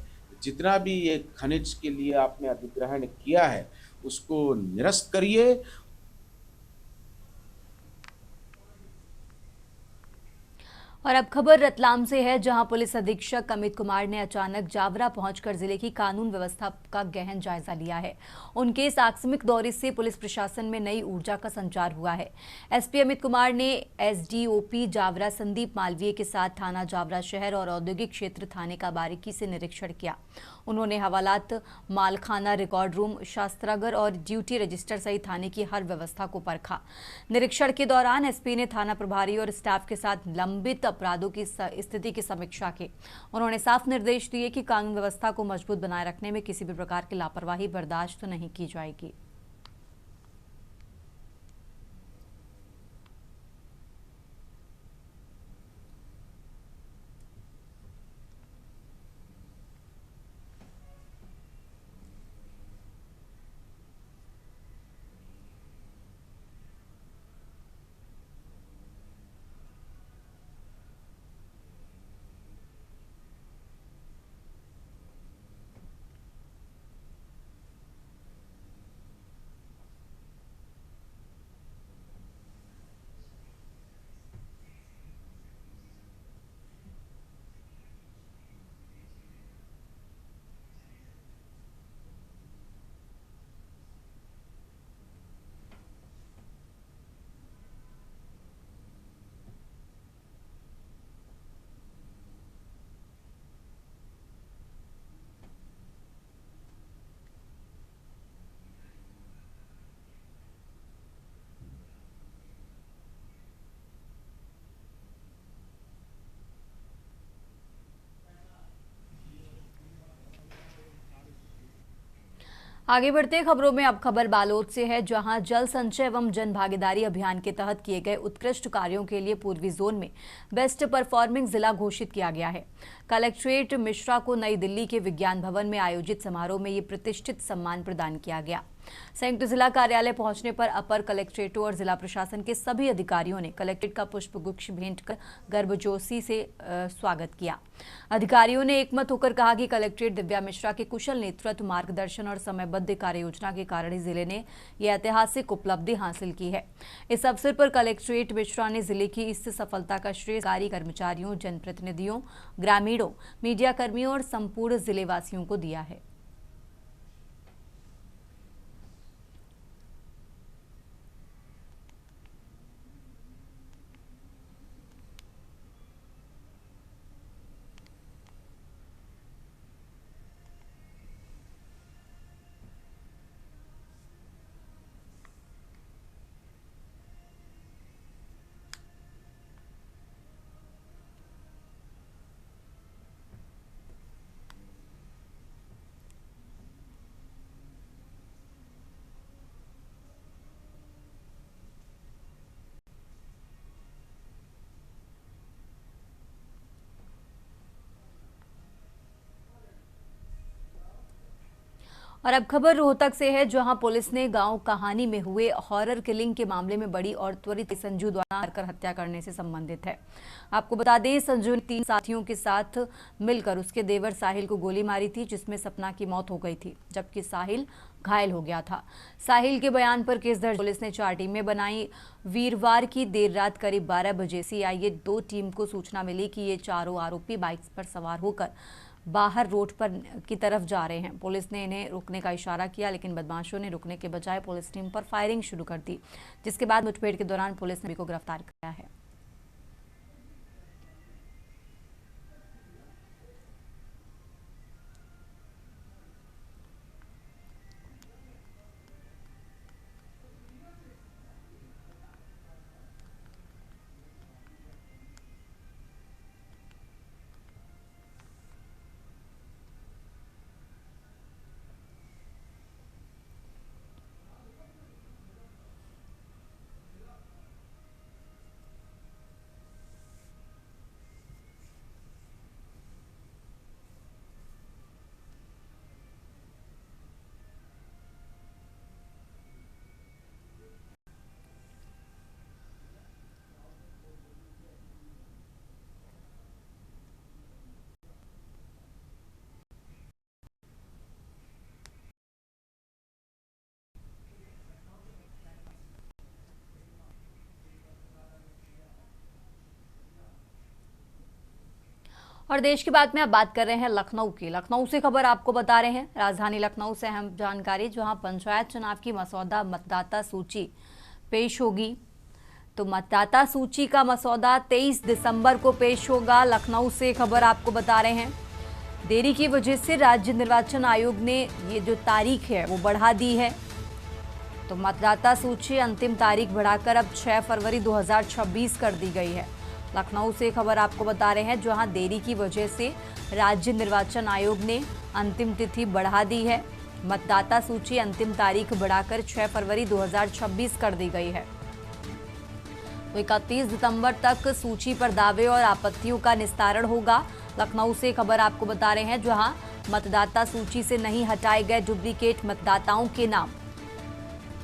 जितना भी ये खनिज के लिए आपने अधिग्रहण किया है उसको निरस्त करिए। और अब खबर रतलाम से है, जहां पुलिस अधीक्षक अमित कुमार ने अचानक जावरा पहुंचकर जिले की कानून व्यवस्था का गहन जायजा लिया है। उनके इस आकस्मिक दौरे से पुलिस प्रशासन में नई ऊर्जा का संचार हुआ है। एसपी अमित कुमार ने एसडीओपी जावरा संदीप मालवीय के साथ थाना जावरा शहर और औद्योगिक क्षेत्र थाने का बारीकी से निरीक्षण किया। उन्होंने हवालात, मालखाना, रिकॉर्ड रूम, शास्त्रागार और ड्यूटी रजिस्टर सहित थाने की हर व्यवस्था को परखा। निरीक्षण के दौरान एसपी ने थाना प्रभारी और स्टाफ के साथ लंबित अपराधों की स्थिति की समीक्षा की। उन्होंने साफ निर्देश दिए कि कानून व्यवस्था को मजबूत बनाए रखने में किसी भी प्रकार की लापरवाही बर्दाश्त नहीं की जाएगी। आगे बढ़ते खबरों में अब खबर बालोद से है, जहां जल संचय एवं जन भागीदारी अभियान के तहत किए गए उत्कृष्ट कार्यों के लिए पूर्वी जोन में बेस्ट परफॉर्मिंग जिला घोषित किया गया है। कलेक्ट्रेट मिश्रा को नई दिल्ली के विज्ञान भवन में आयोजित समारोह में ये प्रतिष्ठित सम्मान प्रदान किया गया। संयुक्त जिला कार्यालय पहुंचने पर अपर कलेक्ट्रेटों और जिला प्रशासन के सभी अधिकारियों ने कलेक्ट्रेट का पुष्प गुच्छ भेंट कर गर्मजोशी से स्वागत किया। अधिकारियों ने एकमत होकर कहा कि कलेक्ट्रेट दिव्या मिश्रा के कुशल नेतृत्व, मार्गदर्शन और समयबद्ध कार्य योजना के कारण ही जिले ने यह ऐतिहासिक उपलब्धि हासिल की है। इस अवसर पर कलेक्ट्रेट मिश्रा ने जिले की इस सफलता का श्रेय सरकारी कर्मचारियों, जनप्रतिनिधियों, ग्रामीणों, मीडिया कर्मियों और संपूर्ण जिलेवासियों को दिया है। और अब खबर रोहतक से है, जहां पुलिस ने गांव कहानी में हुए हॉरर किलिंग के मामले में बड़ी और त्वरित संजू द्वारा मारकर हत्या करने से संबंधित है। आपको बता दें, संजू ने 3 साथियों के साथ मिलकर उसके देवर साहिल को गोली मारी थी, जिसमें सपना की मौत हो गई थी, जबकि साहिल घायल हो गया था। साहिल के बयान पर केस दर्ज, पुलिस ने 4 टीमें बनाई। वीरवार की देर रात करीब 12 बजे सीआईए 2 टीम को सूचना मिली कि ये चारों आरोपी बाइक्स पर सवार होकर बाहर रोड पर की तरफ जा रहे हैं। पुलिस ने इन्हें रुकने का इशारा किया, लेकिन बदमाशों ने रुकने के बजाय पुलिस टीम पर फायरिंग शुरू कर दी, जिसके बाद मुठभेड़ के दौरान पुलिस ने को गिरफ्तार किया है। और देश की बात में अब बात कर रहे हैं लखनऊ की। लखनऊ से खबर आपको बता रहे हैं, राजधानी लखनऊ से अहम जानकारी, जहां पंचायत चुनाव की मसौदा मतदाता सूची पेश होगी। तो मतदाता सूची का मसौदा 23 दिसंबर को पेश होगा। लखनऊ से खबर आपको बता रहे हैं, देरी की वजह से राज्य निर्वाचन आयोग ने ये जो तारीख है वो बढ़ा दी है। तो मतदाता सूची अंतिम तारीख बढ़ाकर अब 6 फरवरी 2026 कर दी गई है। लखनऊ से खबर आपको बता रहे हैं, जहां देरी की वजह से राज्य निर्वाचन आयोग ने अंतिम तिथि बढ़ा दी है। मतदाता सूची अंतिम तारीख बढ़ाकर 6 फरवरी 2026 कर दी गई है। तो 31 दिसंबर तक सूची पर दावे और आपत्तियों का निस्तारण होगा। लखनऊ से खबर आपको बता रहे हैं, जहां मतदाता सूची से नहीं हटाए गए डुप्लीकेट मतदाताओं के नाम।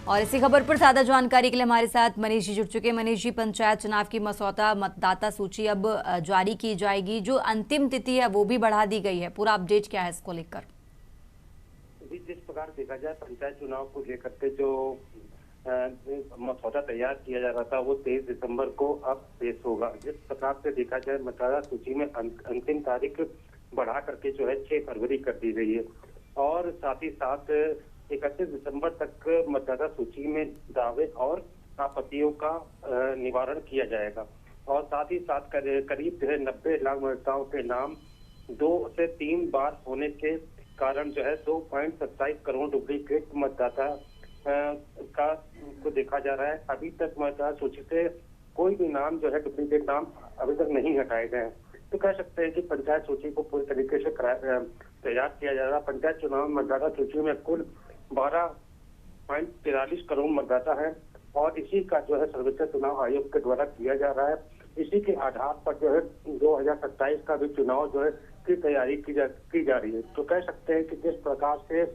और इसी खबर पर ज्यादा जानकारी के लिए हमारे साथ मनीष जी जुड़ चुके हैं। मनीष जी, पंचायत चुनाव की मसौदा मतदाता सूची अब जारी की जाएगी, जो अंतिम तिथि है वो भी बढ़ा दी गई है, पूरा अपडेट क्या है इसको लेकर? जिस प्रकार देखा जाए पंचायत चुनाव को लेकर के जो मसौदा तैयार किया जा रहा था वो 23 दिसंबर को अब पेश होगा। जिस प्रकार से देखा जाए मतदाता सूची में अंतिम तारीख बढ़ा करके जो है 6 फरवरी कर दी गई है, और साथ ही साथ 31 दिसंबर तक मतदाता सूची में दावे और आपत्तियों का निवारण किया जाएगा। और साथ ही साथ करीब 90 लाख मतदाताओं के नाम 2 से 3 बार होने के कारण जो है 2.27 करोड़ डुप्लीकेट मतदाता का को देखा जा रहा है। अभी तक मतदाता सूची से कोई भी नाम जो है डुप्लीकेट नाम अभी तक नहीं हटाए गए हैं। तो कह सकते हैं कि पंचायत सूची को पूरी तरीके से तैयार किया जा रहा है। पंचायत चुनाव मतदाता सूची में कुल 12.43 करोड़ मतदाता है, और इसी का जो है सर्वोच्च चुनाव आयोग के द्वारा किया जा रहा है। इसी के आधार पर जो है 2027 का भी चुनाव जो है की तैयारी की जा रही है। तो कह सकते हैं कि जिस प्रकार से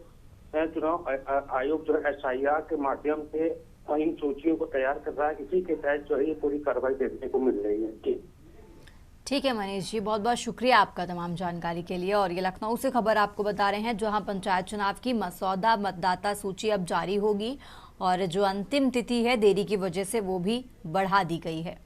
चुनाव आयोग जो है SIR के माध्यम से इन सूचियों को तैयार कर रहा है, इसी के तहत जो है ये पूरी कार्रवाई देखने को मिल रही है। ठीक है मनीष जी, बहुत बहुत शुक्रिया आपका तमाम जानकारी के लिए। और ये लखनऊ से खबर आपको बता रहे हैं, जहां पंचायत चुनाव की मसौदा मतदाता सूची अब जारी होगी, और जो अंतिम तिथि है देरी की वजह से वो भी बढ़ा दी गई है।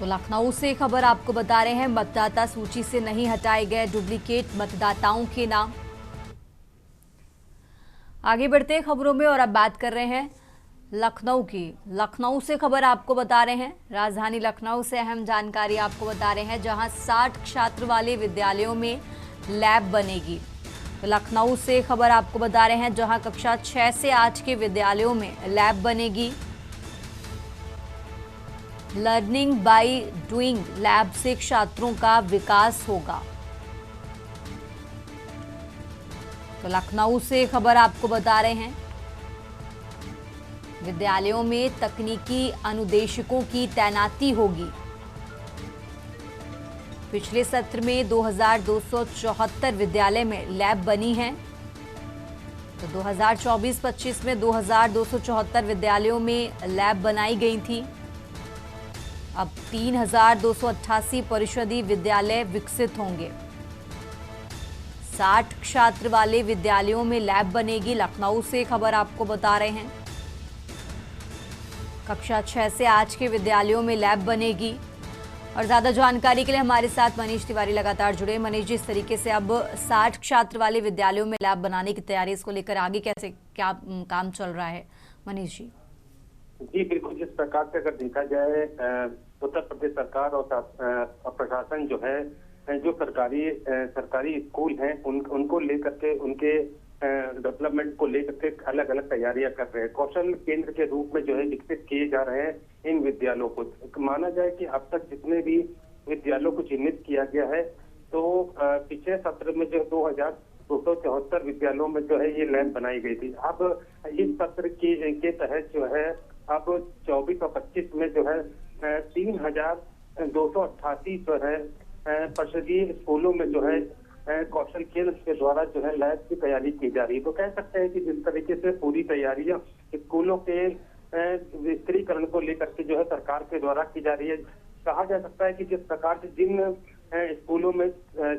तो लखनऊ से खबर आपको बता रहे हैं, मतदाता सूची से नहीं हटाए गए डुप्लीकेट मतदाताओं के नाम। आगे बढ़ते हैं खबरों में और अब बात कर रहे हैं लखनऊ की। लखनऊ से खबर आपको बता रहे हैं, राजधानी लखनऊ से अहम जानकारी आपको बता रहे हैं, जहां 60 छात्र वाले विद्यालयों में लैब बनेगी। तो लखनऊ से खबर आपको बता रहे हैं, जहां कक्षा 6 से 8 के विद्यालयों में लैब बनेगी। लर्निंग बाय डूइंग लैब से छात्रों का विकास होगा। तो लखनऊ से खबर आपको बता रहे हैं, विद्यालयों में तकनीकी अनुदेशकों की तैनाती होगी। पिछले सत्र में 2274 विद्यालय में लैब बनी है। तो 2024-25 में 2274 विद्यालयों में लैब बनाई गई थी। अब 3288 परिषदीय विद्यालय विकसित होंगे। 60 छात्र वाले विद्यालयों में लैब बनेगी। लखनऊ से खबर आपको बता रहे हैं, कक्षा 6 से 8 के विद्यालयों में लैब बनेगी। और ज्यादा जानकारी के लिए हमारे साथ मनीष तिवारी लगातार जुड़े। मनीष जी, इस तरीके से अब 60 छात्र वाले विद्यालयों में लैब बनाने की तैयारी, इसको लेकर आगे कैसे क्या काम चल रहा है मनीष जी? जी बिल्कुल, जिस प्रकार से अगर देखा जाए उत्तर प्रदेश सरकार और प्रशासन जो है, जो सरकारी स्कूल हैं उनको लेकर के, उनके डेवलपमेंट को लेकर के अलग अलग तैयारियां कर रहे हैं। कौशल केंद्र के रूप में जो है विकसित किए जा रहे हैं इन विद्यालयों को। माना जाए कि अब तक जितने भी विद्यालयों को चिन्हित किया गया है, तो पिछले सत्र में जो 2274 विद्यालयों में जो है ये लैब बनाई गई थी। अब इस सत्र के तहत जो है अब 24 और 25 में जो है 3288 जो है परिषदीय स्कूलों में जो है कौशल केंद्र के द्वारा जो है लैब की तैयारी की जा रही है। तो कह सकते हैं कि जिस तरीके से पूरी तैयारियां स्कूलों के विस्तारीकरण को लेकर के जो है सरकार के द्वारा की जा रही है। कहा जा सकता है कि जिस प्रकार से जिन स्कूलों में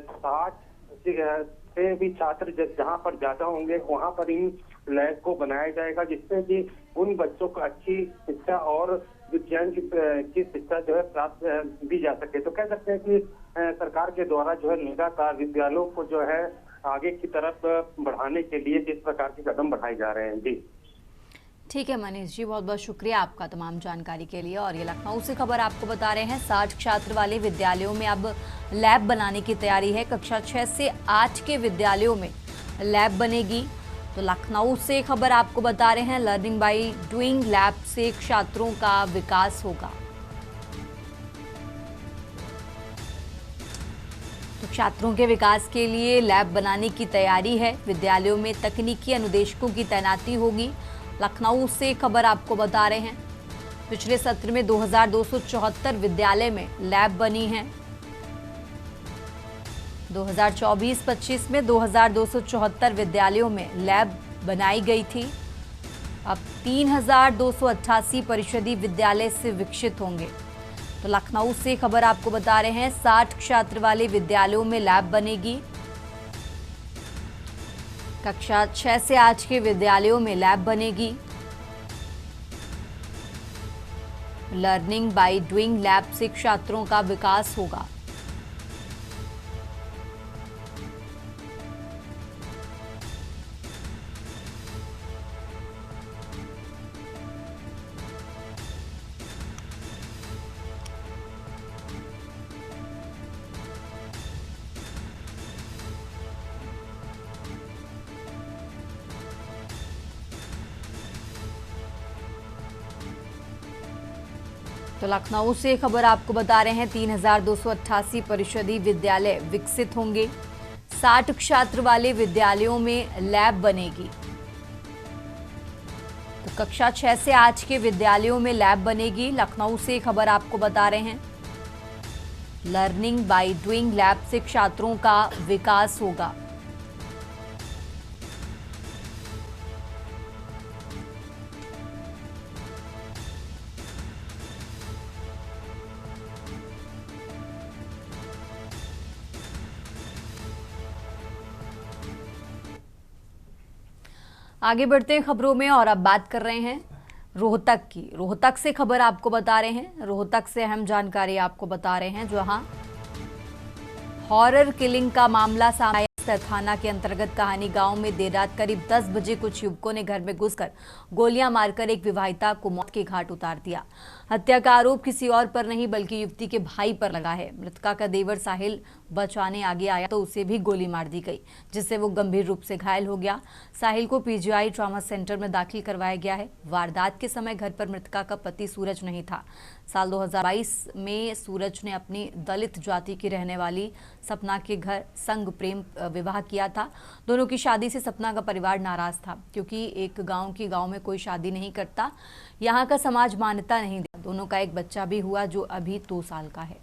60 से भी छात्र जहां पर ज्यादा होंगे वहां पर इन लैब को बनाया जाएगा, जिससे कि उन बच्चों को अच्छी शिक्षा और विज्ञान की शिक्षा जो है प्राप्त दी जा सके। तो कह सकते हैं कि सरकार के द्वारा जो है लगातार विद्यालयों को जो है आगे की तरफ बढ़ाने के लिए जिस प्रकार के कदम बढ़ाए जा रहे हैं। जी ठीक है मनीष जी, बहुत बहुत शुक्रिया आपका तमाम जानकारी के लिए। और ये लखनऊ से खबर आपको बता रहे हैं, 60 छात्र वाले विद्यालयों में अब लैब बनाने की तैयारी है। कक्षा 6 से 8 के विद्यालयों में लैब बनेगी। तो लखनऊ से खबर आपको बता रहे हैं, लर्निंग बाय डूइंग लैब से छात्रों का विकास होगा। तो छात्रों के विकास के लिए लैब बनाने की तैयारी है। विद्यालयों में तकनीकी अनुदेशकों की तैनाती होगी। लखनऊ से खबर आपको बता रहे हैं, पिछले सत्र में 2274 विद्यालय में लैब बनी है। 2024-25 में 2274 विद्यालयों में लैब बनाई गई थी। अब 3288 परिषदीय विद्यालय से विकसित होंगे। तो लखनऊ से खबर आपको बता रहे हैं, 60 छात्र वाले विद्यालयों में लैब बनेगी। कक्षा 6 से 8 के विद्यालयों में लैब बनेगी। लर्निंग बाय डूइंग लैब से छात्रों का विकास होगा। तो लखनऊ से खबर आपको बता रहे हैं, 3288 परिषदीय विद्यालय विकसित होंगे। 60 छात्र वाले विद्यालयों में लैब बनेगी। तो कक्षा 6 से 8 के विद्यालयों में लैब बनेगी। लखनऊ से खबर आपको बता रहे हैं, लर्निंग बाय डूइंग लैब से छात्रों का विकास होगा। आगे बढ़ते हैं खबरों में और अब बात कर रहे हैं रोहतक से खबर आपको बता रहे हैं। रोहतक से अहम जानकारी आपको बता रहे हैं, जहां हॉरर किलिंग का मामला सामने आया। थाना के अंतर्गत कहानी गांव में देर रात करीब 10 बजे कुछ युवकों ने घर में घुसकर गोलियां मारकर एक विवाहिता को मौत के घाट उतार दिया। हत्या का आरोप किसी और पर नहीं बल्कि युवती के भाई पर लगा है। मृतका का देवर साहिल बचाने आगे आया तो उसे भी गोली मार दी गई, जिससे वो गंभीर रूप से घायल हो गया। साहिल को पीजीआई ट्रॉमा सेंटर में दाखिल करवाया गया है। वारदात के समय घर पर मृतका का पति सूरज नहीं था। साल 2022 में सूरज ने अपनी दलित जाति की रहने वाली सपना के घर संग प्रेम विवाह किया था। दोनों की शादी से सपना का परिवार नाराज था, क्योंकि एक गांव में कोई शादी नहीं करता, यहाँ का समाज मान्यता नहीं देता। दोनों का एक बच्चा भी हुआ जो अभी 2 साल का है।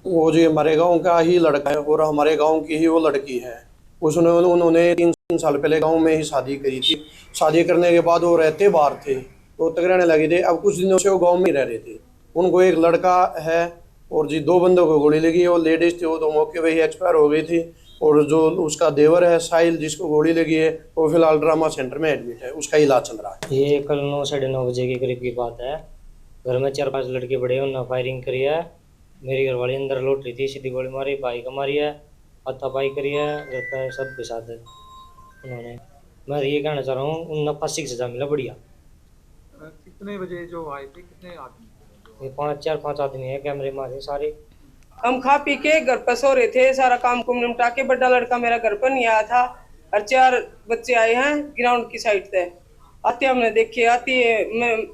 वो जो हमारे गांव का ही लड़का है और हमारे गांव की ही वो लड़की है। उन्होंने 3 साल पहले गांव में ही शादी करी थी। शादी करने के बाद वो रहते बाहर थे, तो तकराने लगे थे। अब कुछ दिनों से वो गांव में ही रह रहे थे। उनको एक लड़का है और जी 2 बंदों को गोली लगी। वो लेडीज थी, वो तो मौके पे ही एक्सपायर हो गई थी। और जो उसका देवर है साहिल, जिसको गोली लगी है, वो फिलहाल ट्रामा सेंटर में एडमिट है, उसका इलाज चल रहा है। ये कल 9 साढ़े 9 बजे के करीब की बात है। घर में 4-5 लड़के बड़े, उन्होंने फायरिंग करी है। मेरी घरवाली अंदर लौट रही थी, सीधी गोली मारी, भाई का मारी है, हाथापाई करी है, रहता है सबके साथ है उन्होंने। मैं ये कहना चाह रहा हूँ, उन्हें फांसी की सजा मिला बढ़िया। कितने बजे जो आए थे, कितने आदमी? ये 4-5 आदमी है, कैमरे मारे सारे। हम खा पी के घर पर सो रहे थे, सारा काम कुम निपटा के। बड़ा लड़का मेरा घर पर नहीं आया था और 4 बच्चे आए हैं ग्राउंड की साइड से। आते हमने देखे, आती है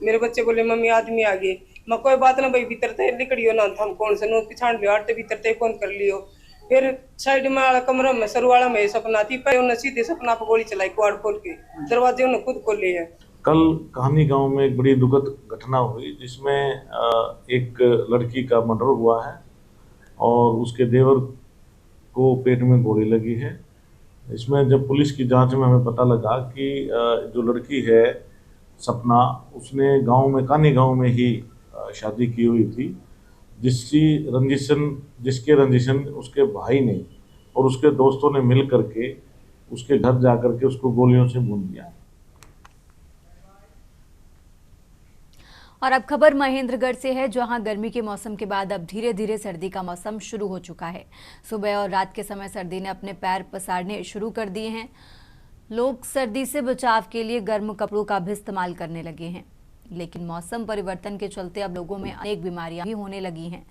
मेरे बच्चे बोले मम्मी आदमी आ गए। मैं कोई बात ना भाई, भीतर ते निकलियो ना, हम कौन से नो पिछाड़ लियो, आते भीतर ते कौन कर लियो। फिर साइड में वाला कमरा में सरवाड़ा में सपना थी, पर उन्हें सीधे सपना पर गोली चलाई, क्वाड़ खोल के दरवाजे उन्हें खुद खोले हैं। कल कहानी गांव में एक बड़ी दुखद घटना हुई, जिसमें एक लड़की का मर्डर हुआ है और उसके देवर को पेट में गोली लगी है। इसमें जब पुलिस की जांच में हमें पता लगा कि जो लड़की है सपना, उसने गांव में कानी गांव में ही शादी की हुई थी, जिसके रंजिशन उसके भाई ने और उसके दोस्तों ने मिल करके उसके घर जा करके उसको गोलियों से भून दिया। और अब खबर महेंद्रगढ़ से है, जहां गर्मी के मौसम के बाद अब धीरे धीरे सर्दी का मौसम शुरू हो चुका है। सुबह और रात के समय सर्दी ने अपने पैर पसारने शुरू कर दिए हैं। लोग सर्दी से बचाव के लिए गर्म कपड़ों का भी इस्तेमाल करने लगे हैं, लेकिन मौसम परिवर्तन के चलते अब लोगों में अनेक बीमारियां भी होने लगी हैं।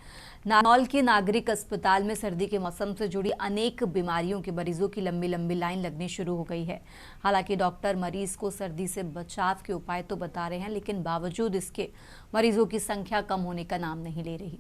नारनौल के नागरिक अस्पताल में सर्दी के मौसम से जुड़ी अनेक बीमारियों के मरीजों की लंबी लंबी लाइन लगनी शुरू हो गई है। हालांकि डॉक्टर मरीज को सर्दी से बचाव के उपाय तो बता रहे हैं, लेकिन बावजूद इसके मरीजों की संख्या कम होने का नाम नहीं ले रही।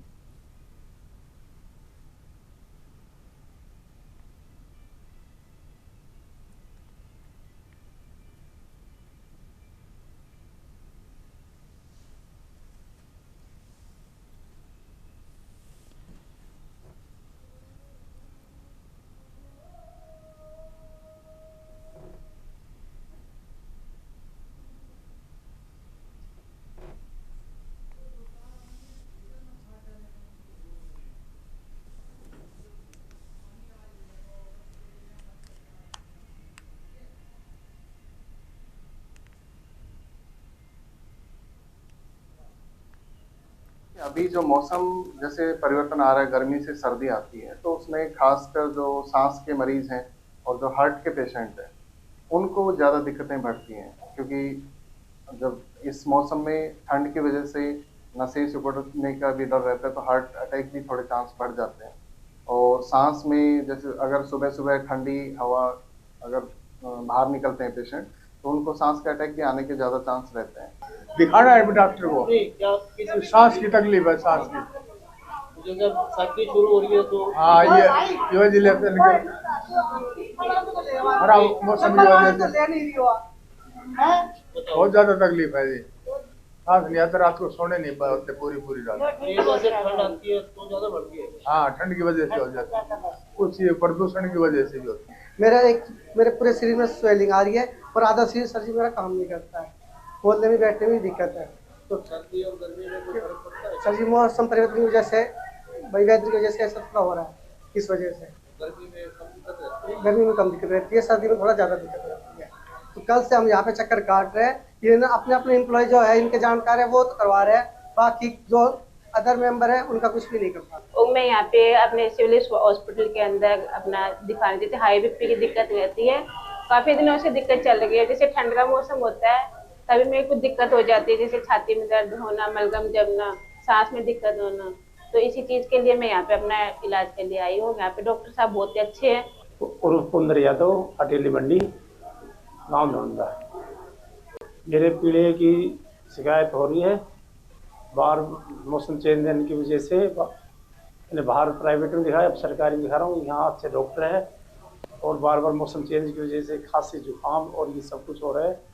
अभी जो मौसम जैसे परिवर्तन आ रहा है, गर्मी से सर्दी आती है, तो उसमें खासकर जो सांस के मरीज हैं और जो हार्ट के पेशेंट हैं, उनको ज़्यादा दिक्कतें बढ़ती हैं। क्योंकि जब इस मौसम में ठंड की वजह से नसें सिकुड़ने का भी डर रहता है, तो हार्ट अटैक भी थोड़े चांस बढ़ जाते हैं। और सांस में जैसे अगर सुबह सुबह ठंडी हवा अगर बाहर निकलते हैं पेशेंट, तो उनको सांस के अटैक भी आने के ज़्यादा चांस रहते हैं। दिखाना है डॉक्टर को, सांस की तकलीफ है, सांस की। जब सर्दी शुरू हो रही है तो हाँ, ये वजह खराब मौसम की वजह से बहुत ज्यादा तकलीफ है जी। सांस नहीं आता, रात को सोने नहीं पाते पूरी रात। ठंड आती है तो ज्यादा बढ़ती है। हाँ, ठंड की वजह से हो जाती है, कुछ ये प्रदूषण की वजह से भी होती है। मेरे पूरे शरीर में स्वेलिंग आ रही है और आधा शरीर सर जी मेरा काम नहीं करता है, बोलने में बैठने में दिक्कत है। तो सर्दी और गर्मी में कोई फर्क पड़ता है? सर जी मौसम परिवर्तन की वजह से, वेदर की वजह से ऐसा थोड़ा हो रहा है, इस वजह से। गर्मी में कम दिक्कत रहती है? गर्मी में कम दिक्कत रहती है, सर्दी में थोड़ा ज़्यादा दिक्कत रहती है। तो कल से हम यहाँ पे चक्कर काट रहे हैं, ये ना अपने एम्प्लॉय जो है, इनके जानकार है वो तो करवा रहे हैं, बाकी जो अदर मेंबर है उनका कुछ भी नहीं कर पाता। और मैं यहाँ पे अपने सिविल हॉस्पिटल के अंदर अपना दिखाने देते, हाई बीपी की दिक्कत रहती है, काफी दिनों से दिक्कत चल रही है। जैसे ठंड का मौसम होता है तभी मेरे को दिक्कत हो जाती है, जैसे छाती में दर्द होना, मलगम जमना, सांस में दिक्कत होना। तो इसी चीज के लिए मैं यहाँ पे अपना इलाज के लिए आई हूँ। यहाँ पे डॉक्टर साहब बहुत ही अच्छे हैं। उर्फ कुंदर यादव, अटेली मंडी, गाँव धोंदा। मेरे पीड़े की शिकायत हो रही है, बाहर मौसम चेंज होने की वजह से मैंने बाहर प्राइवेट में दिखाया, अब सरकारी में दिखा रहा हूँ। यहाँ अच्छे डॉक्टर है और बार बार मौसम चेंज की वजह से खांसी जुकाम और ये सब कुछ हो रहा है।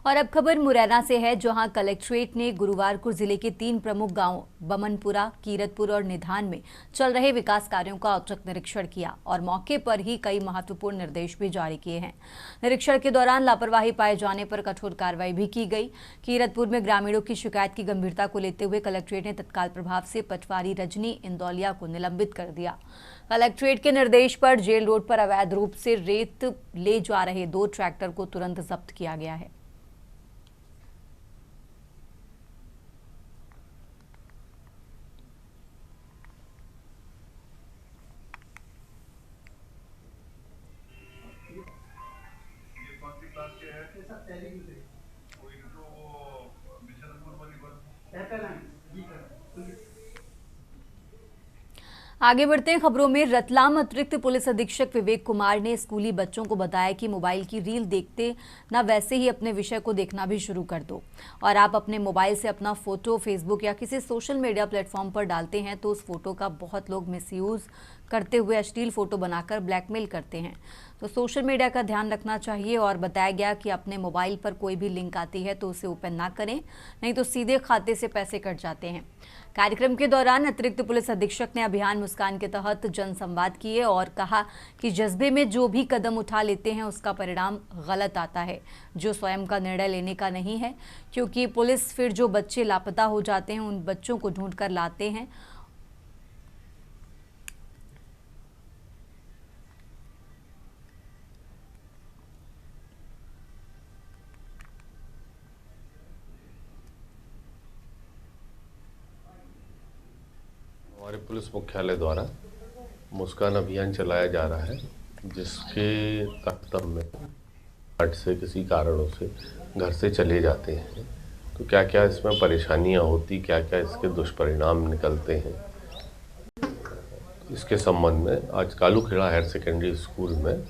और अब खबर मुरैना से है, जहां कलेक्ट्रेट ने गुरुवार को जिले के 3 प्रमुख गांवों बमनपुरा, कीरतपुर और निधान में चल रहे विकास कार्यों का औचक निरीक्षण किया और मौके पर ही कई महत्वपूर्ण निर्देश भी जारी किए हैं। निरीक्षण के दौरान लापरवाही पाए जाने पर कठोर कार्रवाई भी की गई। कीरतपुर में ग्रामीणों की शिकायत की गंभीरता को लेते हुए कलेक्ट्रेट ने तत्काल प्रभाव से पटवारी रजनी इंदौलिया को निलंबित कर दिया। कलेक्ट्रेट के निर्देश पर जेल रोड पर अवैध रूप से रेत ले जा रहे 2 ट्रैक्टर को तुरंत जब्त किया गया है। आगे बढ़ते हैं खबरों में। रतलाम अतिरिक्त पुलिस अधीक्षक विवेक कुमार ने स्कूली बच्चों को बताया कि मोबाइल की रील देखते ना वैसे ही अपने विषय को देखना भी शुरू कर दो, और आप अपने मोबाइल से अपना फोटो फेसबुक या किसी सोशल मीडिया प्लेटफॉर्म पर डालते हैं तो उस फोटो का बहुत लोग मिसयूज करते हुए अश्लील फोटो बनाकर ब्लैकमेल करते हैं। तो सोशल मीडिया का ध्यान रखना चाहिए और बताया गया कि अपने मोबाइल पर कोई भी लिंक आती है तो उसे ओपन ना करें, नहीं तो सीधे खाते से पैसे कट जाते हैं। कार्यक्रम के दौरान अतिरिक्त पुलिस अधीक्षक ने अभियान मुस्कान के तहत जनसंवाद किए और कहा कि जज्बे में जो भी कदम उठा लेते हैं उसका परिणाम गलत आता है, जो स्वयं का निर्णय लेने का नहीं है, क्योंकि पुलिस फिर जो बच्चे लापता हो जाते हैं उन बच्चों को ढूंढ कर लाते हैं। हमारे पुलिस मुख्यालय द्वारा मुस्कान अभियान चलाया जा रहा है, जिसके तहत में हट से किसी कारणों से घर से चले जाते हैं तो क्या क्या इसमें परेशानियां होती, क्या क्या इसके दुष्परिणाम निकलते हैं, इसके संबंध में आज कालूखेड़ा हायर सेकेंडरी स्कूल में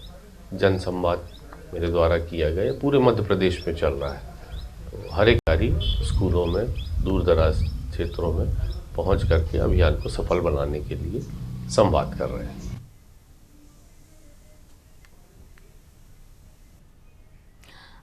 जनसंवाद मेरे द्वारा किया गया। पूरे मध्य प्रदेश में चल रहा है, तो हर एक अधिकारी स्कूलों में, दूर दराज क्षेत्रों में पहुंच करके अभियान को सफल बनाने के लिए संवाद कर रहे हैं।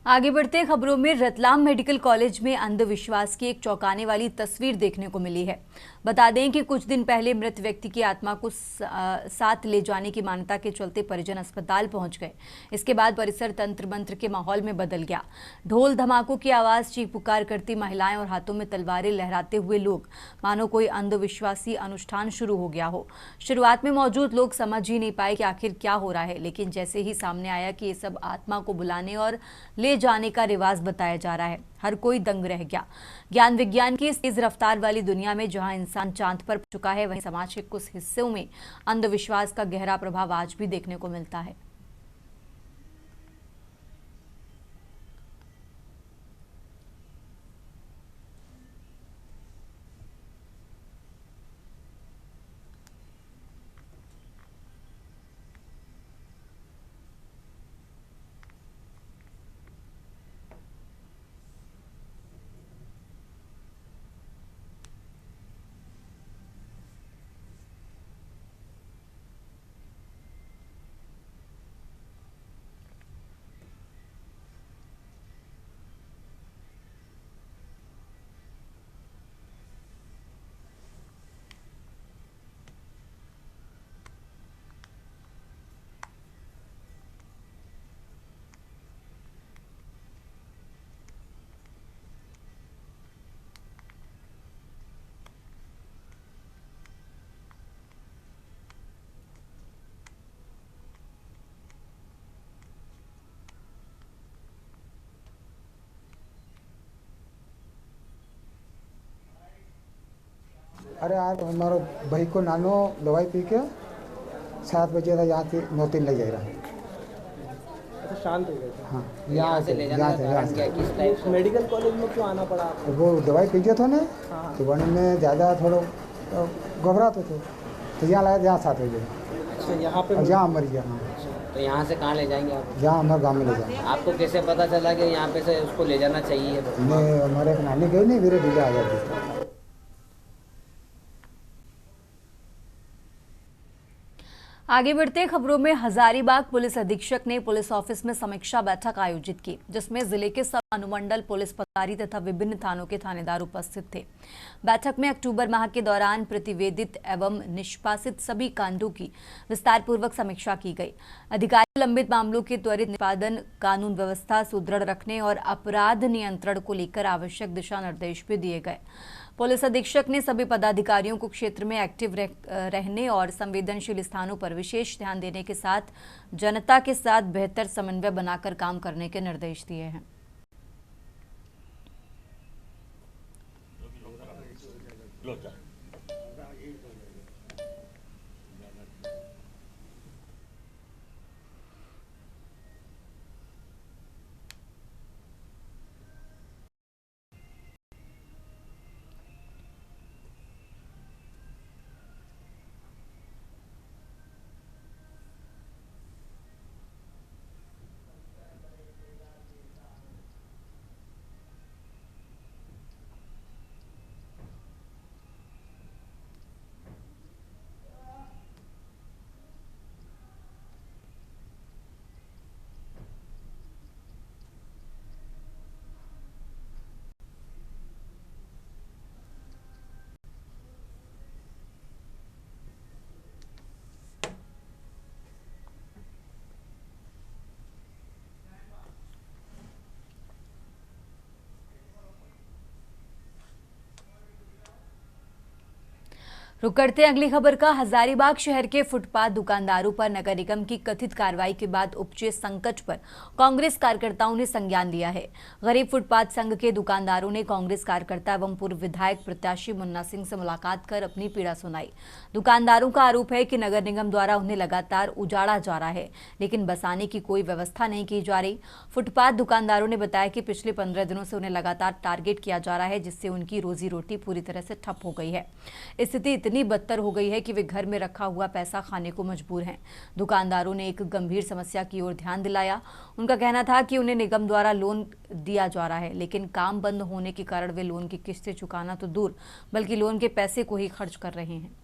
आगे बढ़ते खबरों में। रतलाम मेडिकल कॉलेज में अंधविश्वास की एक चौंकाने वाली तस्वीर देखने को मिली है। बता दें कि कुछ दिन पहले मृत व्यक्ति की आत्मा को साथ ले जाने की मान्यता के चलते परिजन अस्पताल पहुंच गए। इसके बाद परिसर तंत्र मंत्र के माहौल में बदल गया। ढोल धमाकों की आवाज, चीख पुकार करती महिलाएं और हाथों में तलवारें लहराते हुए लोग, मानो कोई अंधविश्वासी अनुष्ठान शुरू हो गया हो। शुरुआत में मौजूद लोग समझ ही नहीं पाए कि आखिर क्या हो रहा है, लेकिन जैसे ही सामने आया कि ये सब आत्मा को बुलाने और ले जाने का रिवाज बताया जा रहा है, हर कोई दंग रह गया। ज्ञान विज्ञान की इस तेज रफ्तार वाली दुनिया में जहां इंसान चांद पर चुका है, वहीं समाज के कुछ हिस्सों में अंधविश्वास का गहरा प्रभाव आज भी देखने को मिलता है। अरे यार हमारो भाई को नानो दवाई पी के 7 बजे था यहाँ से 9-3 ले जा रहा है। अच्छा शांत हो गए। हाँ यहाँ से मेडिकल कॉलेज में क्यों आना पड़ा आपको? वो दवाई पी गया था ना, हाँ। तो वन में ज़्यादा थोड़ा घबराते थे, तो यहाँ लाया यहाँ 7 बजे। अच्छा यहाँ पे यहाँ मर गया। हाँ तो यहाँ से कहाँ ले जाएंगे आप? यहाँ हमारे गाँव में ले जाए। आपको कैसे पता चला कि यहाँ पे से उसको ले जाना चाहिए? नहीं हमारे एक नानी गई नहीं, मेरे डीला आ जाती। आगे बढ़ते खबरों में, हजारीबाग पुलिस अधीक्षक ने पुलिस ऑफिस में समीक्षा बैठक आयोजित की, जिसमें जिले के सब अनुमंडल पुलिस पदाधिकारी तथा विभिन्न थानों के थानेदार उपस्थित थे। बैठक में अक्टूबर माह के दौरान प्रतिवेदित एवं निष्पादित सभी कांडों की विस्तार पूर्वक समीक्षा की गई। अधिकारी लंबित मामलों के त्वरित निष्पादन, कानून व्यवस्था सुदृढ़ रखने और अपराध नियंत्रण को लेकर आवश्यक दिशा निर्देश भी दिए गए। पुलिस अधीक्षक ने सभी पदाधिकारियों को क्षेत्र में एक्टिव रहने और संवेदनशील स्थानों पर विशेष ध्यान देने के साथ जनता के साथ बेहतर समन्वय बनाकर काम करने के निर्देश दिए हैं। रुक करते हैं अगली खबर का। हजारीबाग शहर के फुटपाथ दुकानदारों पर नगर निगम की कथित कार्रवाई के बाद उपजे संकट पर कांग्रेस कार्यकर्ताओं ने संज्ञान लिया है। गरीब फुटपाथ संघ के दुकानदारों ने कांग्रेस कार्यकर्ता एवं पूर्व विधायक प्रत्याशी मुन्ना सिंह से मुलाकात कर अपनी पीड़ा सुनाई। दुकानदारों का आरोप है कि नगर निगम द्वारा उन्हें लगातार उजाड़ा जा रहा है, लेकिन बसाने की कोई व्यवस्था नहीं की जा रही। फुटपाथ दुकानदारों ने बताया कि पिछले 15 दिनों से उन्हें लगातार टारगेट किया जा रहा है, जिससे उनकी रोजी रोटी पूरी तरह से ठप हो गई है। स्थिति इतनी बदतर हो गई है कि वे घर में रखा हुआ पैसा खाने को मजबूर हैं। दुकानदारों ने एक गंभीर समस्या की ओर ध्यान दिलाया। उनका कहना था कि उन्हें निगम द्वारा लोन दिया जा रहा है, लेकिन काम बंद होने के कारण वे लोन की किस्तें चुकाना तो दूर बल्कि लोन के पैसे को ही खर्च कर रहे हैं।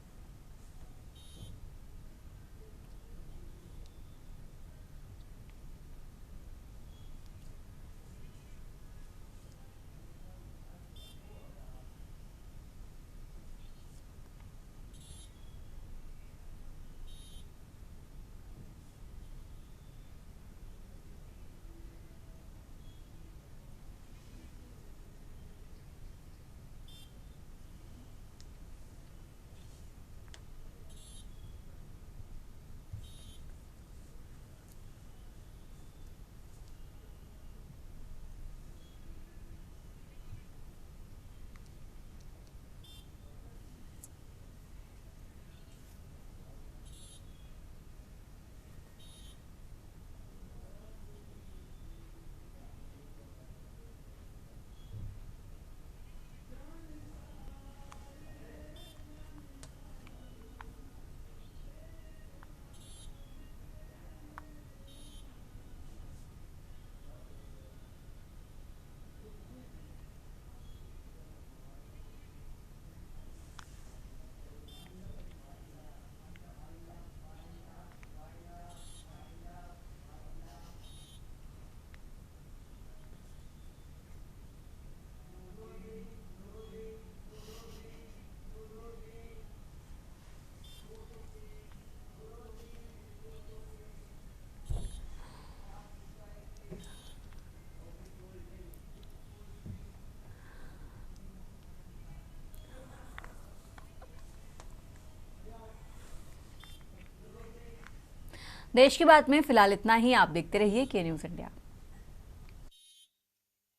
देश की बात में फिलहाल इतना ही। आप देखते रहिए के न्यूज़ इंडिया।